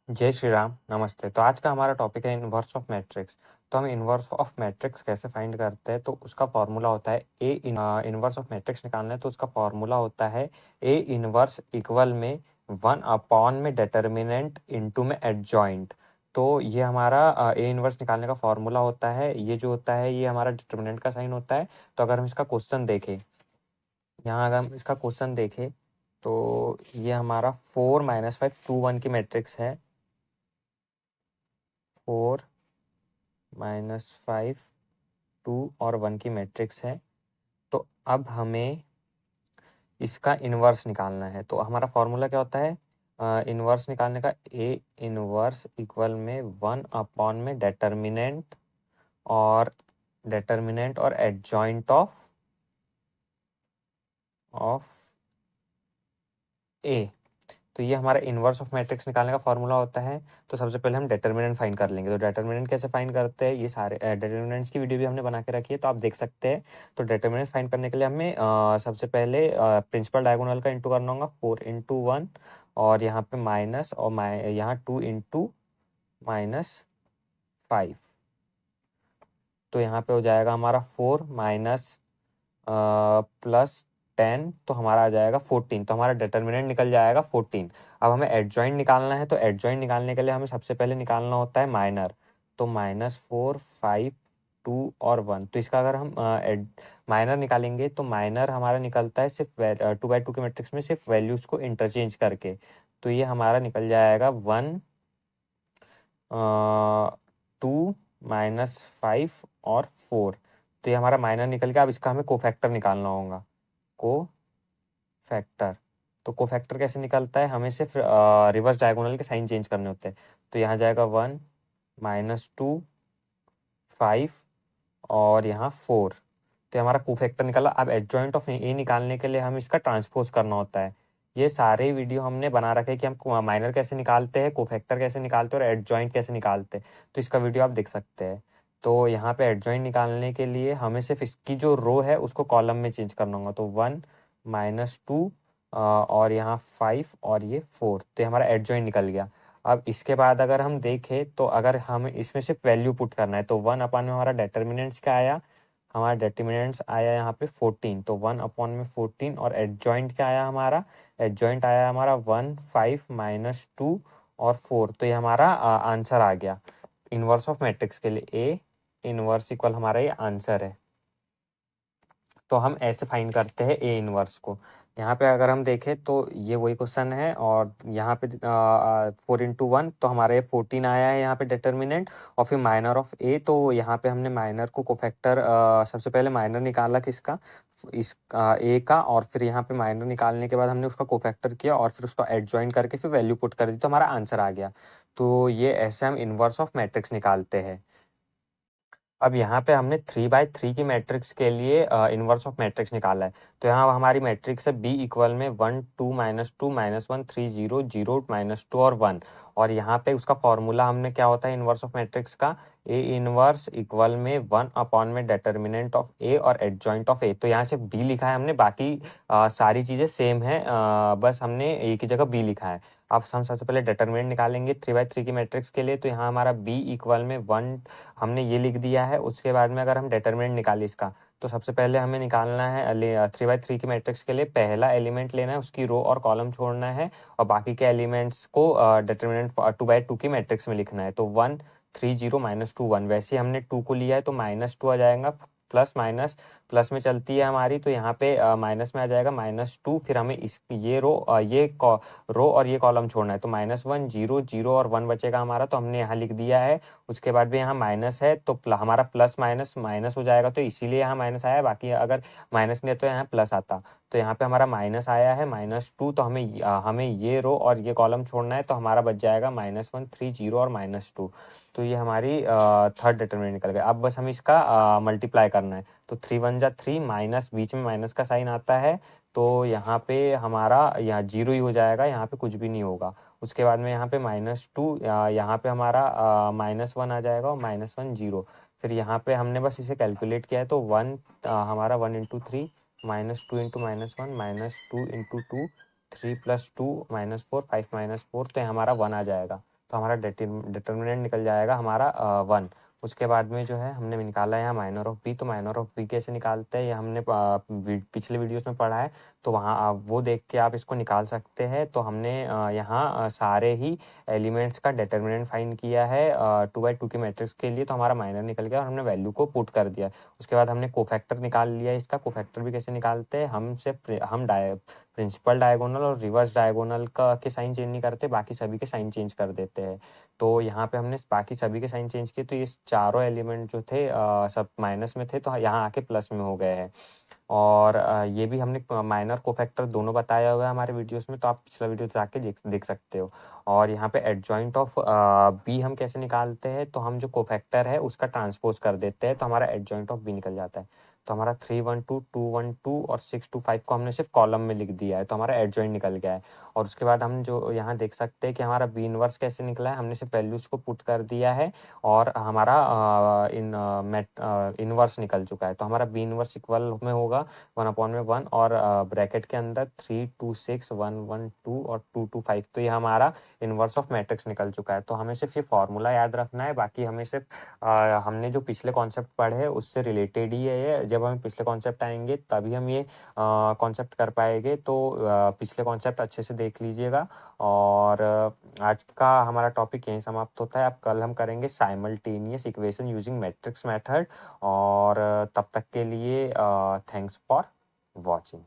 जय श्री राम, नमस्ते। तो आज का हमारा टॉपिक है इन्वर्स ऑफ मैट्रिक्स। तो हम इन्वर्स ऑफ मैट्रिक्स कैसे फाइंड करते हैं, तो उसका फॉर्मूला होता है इन्वर्स ऑफ मैट्रिक्स निकालना है तो उसका फॉर्मूला होता है ए इन्वर्स इक्वल में 1/, में डिटर्मिनेंट इनटू में एडजॉइंट। तो ये हमारा ए इन्वर्स निकालने का फॉर्मूला होता है। ये जो होता है ये हमारा डिटर्मिनेंट का साइन होता है। तो अगर हम इसका क्वेश्चन देखें, यहाँ अगर हम इसका क्वेश्चन देखें तो ये हमारा 4-5 2 1 की मैट्रिक्स है। 4-5 2 और 1 की मैट्रिक्स है। तो अब हमें इसका इन्वर्स निकालना है। तो हमारा फॉर्मूला क्या होता है इन्वर्स निकालने का? ए इन्वर्स इक्वल में 1/, में डिटर्मिनेंट और एडजॉइंट ऑफ ए। तो ये हमारा इन्वर्स ऑफ मैट्रिक्स निकालने का फॉर्मूला होता है। तो सबसे पहले हम डिटर्मिनेंट फाइंड कर लेंगे। तो डिटर्मिनेंट कैसे फाइंड करते हैं, ये सारे डिटर्मिनेंट्स की वीडियो भी हमने बना के रखी है, तो आप देख सकते हैं। तो डिटर्मिनेंट फाइंड करने के लिए हमें सबसे पहले प्रिंसिपल डायगोनल का इंटू करना होगा, 4 × 1, और यहाँ पे माइनस, और यहाँ 2 × -5। तो यहाँ पे हो जाएगा हमारा 4 माइनस प्लस 10, तो हमारा आ जाएगा 14। तो हमारा डिटर्मिनेंट निकल जाएगा 14। अब हमें एडजॉइंट निकालना है। तो एडजॉइंट निकालने के लिए हमें सबसे पहले निकालना होता है माइनर। तो -4 5 2 और 1। तो इसका अगर हम माइनर निकालेंगे तो माइनर हमारा निकलता है सिर्फ 2/2 के मैट्रिक्स में सिर्फ वैल्यूज को इंटरचेंज करके। तो ये हमारा निकल जाएगा 1 2 -5 और 4। तो ये हमारा माइनर निकल गया। अब इसका हमें कोफैक्टर निकालना होगा। कोफैक्टर, तो कोफैक्टर कैसे निकलता है? हमें सिर्फ रिवर्स डायगोनल के साइन चेंज करने होते हैं। तो यहाँ जाएगा 1 -2 5 और यहाँ 4। तो हमारा कोफैक्टर निकला। अब एडजॉइंट ऑफ ए निकालने के लिए हम इसका ट्रांसपोज करना होता है। ये सारे वीडियो हमने बना रखे हैं कि हम माइनर कैसे निकालते हैं, कोफैक्टर कैसे निकालते हैं और एडजॉइंट कैसे निकालते हैं। तो इसका वीडियो आप देख सकते हैं। तो यहाँ पे एडजॉइंट निकालने के लिए हमें सिर्फ इसकी जो रो है उसको कॉलम में चेंज करना होगा। तो 1 -2 और यहाँ 5 और ये 4। तो ये हमारा एडजॉइंट निकल गया। अब इसके बाद अगर हम देखें तो अगर हमें इसमें सिर्फ वैल्यू पुट करना है तो 1/, में हमारा डिटर्मिनेंट्स क्या आया? हमारा डिटर्मिनेंट्स आया यहाँ पे 14। तो 1/, में 14, और एडजॉइंट क्या आया हमारा? एडजॉइंट आया हमारा 1 5 -2 और 4। तो ये हमारा आंसर आ गया इन्वर्स ऑफ मैट्रिक्स के लिए। ए इन्वर्स इक्वल हमारा ये आंसर है। तो हम ऐसे फाइंड करते हैं ए इन्वर्स को। यहाँ पे अगर हम देखें तो ये वही क्वेश्चन है, और यहाँ पे 4 × 1, तो हमारे 14 आया है यहाँ पे डिटर्मिनेंट, और फिर माइनर ऑफ ए। तो यहाँ पे हमने माइनर को कोफैक्टर सबसे पहले माइनर निकाला किसका? इस ए का, और फिर यहाँ पे माइनर निकालने के बाद हमने उसका कोफैक्टर किया और फिर उसको एडजॉइन करके फिर वैल्यू पुट कर दी, तो हमारा आंसर आ गया। तो ये ऐसे हम इन्वर्स ऑफ मैट्रिक्स निकालते हैं। अब यहाँ पे हमने 3/3 की मैट्रिक्स के लिए इन्वर्स ऑफ मैट्रिक्स निकाला है। तो यहाँ हमारी मैट्रिक्स है बी इक्वल में 1 2 -2 -1 3 0 0 -2 और 1। और यहाँ पे उसका फॉर्मूला हमने क्या होता है इन्वर्स ऑफ मैट्रिक्स का? ए इन्वर्स इक्वल में 1/, में डिटर्मिनेंट ऑफ ए और एडजॉइंट ऑफ ए। तो यहाँ से बी लिखा है हमने, बाकी सारी चीज़ें सेम है, बस हमने एक ही जगह बी लिखा है। अब हम सबसे पहले डिटर्मिनेंट निकालेंगे 3/3 की मैट्रिक्स के लिए। तो यहाँ हमारा बी इक्वल में 1 हमने ये लिख दिया है। उसके बाद में अगर हम डिटर्मिनेंट निकालें इसका, तो सबसे पहले हमें निकालना है 3/3 की मैट्रिक्स के लिए पहला एलिमेंट लेना है, उसकी रो और कॉलम छोड़ना है, और बाकी के एलिमेंट्स को डिटर्मिनेंट 2/2 की मैट्रिक्स में लिखना है। तो 1 3 0 -2 1। वैसे ही हमने 2 को लिया है तो -2 आ जाएगा। प्लस माइनस प्लस में चलती है हमारी, तो यहाँ पे माइनस में आ जाएगा -2। फिर हमें इस ये रो और ये कॉलम छोड़ना है। तो -1 0 0 और 1 बचेगा हमारा, तो हमने यहाँ लिख दिया है। उसके बाद भी यहाँ माइनस है तो हमारा प्लस माइनस माइनस हो जाएगा, तो इसीलिए यहाँ माइनस आया। बाकी अगर माइनस नहीं है तो यहाँ प्लस आता। तो यहाँ पे हमारा माइनस आया है -2। तो हमें ये रो और ये कॉलम छोड़ना है, तो हमारा बच जाएगा -1 3 0 और -2। तो ये हमारी थर्ड डिटर्मिनेंट निकल गया। अब बस हमें इसका मल्टीप्लाई करना है। तो 3 1 जा 3, माइनस बीच में माइनस का साइन आता है, तो यहाँ पे हमारा यहाँ जीरो ही हो जाएगा, यहाँ पे कुछ भी नहीं होगा। उसके बाद में यहाँ पे -2, यहाँ पे हमारा -1 आ जाएगा, और -1 0। फिर यहाँ पे हमने बस इसे कैलकुलेट किया है, तो हमारा 1 × 3 -2 × -1 -2 × 2 3 + 2 -4 5 -4। तो हमारा 1 आ जाएगा। तो हमारा डिटर्मिनेंट निकल जाएगा हमारा 1। उसके बाद में जो है हमने निकाला है यहाँ माइनर ऑफ बी। तो माइनर ऑफ बी कैसे निकालते हैं ये हमने पिछले वीडियोस में पढ़ा है, तो वहाँ आप वो देख के आप इसको निकाल सकते हैं। तो हमने यहाँ सारे ही एलिमेंट्स का डिटर्मिनेंट फाइंड किया है 2x2 के मैट्रिक्स के लिए। तो हमारा माइनर निकल गया और हमने वैल्यू को पुट कर दिया। उसके बाद हमने कोफैक्टर निकाल लिया। इसका कोफैक्टर भी कैसे निकालते हैं, हम प्रिंसिपल डायगोनल और रिवर्स डायगोनल का के साइन चेंज नहीं करते, बाकी सभी के साइन चेंज कर देते हैं। तो यहाँ पे हमने बाकी सभी के साइन चेंज किए, तो ये चारों एलिमेंट जो थे सब माइनस में थे, तो यहाँ आके प्लस में हो गए हैं। और ये भी हमने माइनर कोफैक्टर दोनों बताया हुआ है हमारे वीडियोस में, तो आप पिछला वीडियो जाके देख सकते हो। और यहाँ पे एडजॉइंट ऑफ बी हम कैसे निकालते हैं, तो हम जो कोफैक्टर है उसका ट्रांसपोज कर देते हैं, तो हमारा एडजॉइंट ऑफ बी निकल जाता है। तो हमारा 3 1 2 2 1 2 और 6 2 5 को हमने सिर्फ कॉलम में लिख दिया है, तो हमारा एडजॉइंट निकल गया है। और उसके बाद हम जो यहाँ देख सकते हैं कि हमारा बी इनवर्स कैसे निकला है, हमने सिर्फ वैल्यूज को पुट कर दिया है और हमारा इनवर्स निकल चुका है। तो हमारा बी इनवर्स इक्वल में होगा 1/1 और ब्रैकेट के अंदर 3 2 6 1 1 2 और 2 2 5। तो ये हमारा इनवर्स ऑफ मैट्रिक्स निकल चुका है। तो हमें सिर्फ ये फॉर्मूला याद रखना है, बाकी हमें सिर्फ हमने जो पिछले कॉन्सेप्ट पढ़े हैं उससे रिलेटेड ही है ये। जब हमें पिछले कॉन्सेप्ट आएंगे तभी हम ये कॉन्सेप्ट कर पाएंगे। तो पिछले कॉन्सेप्ट अच्छे से देख लीजिएगा। और आज का हमारा टॉपिक यहीं समाप्त होता है। अब कल हम करेंगे simultaneous equation using matrix method. और तब तक के लिए थैंक्स फॉर वॉचिंग।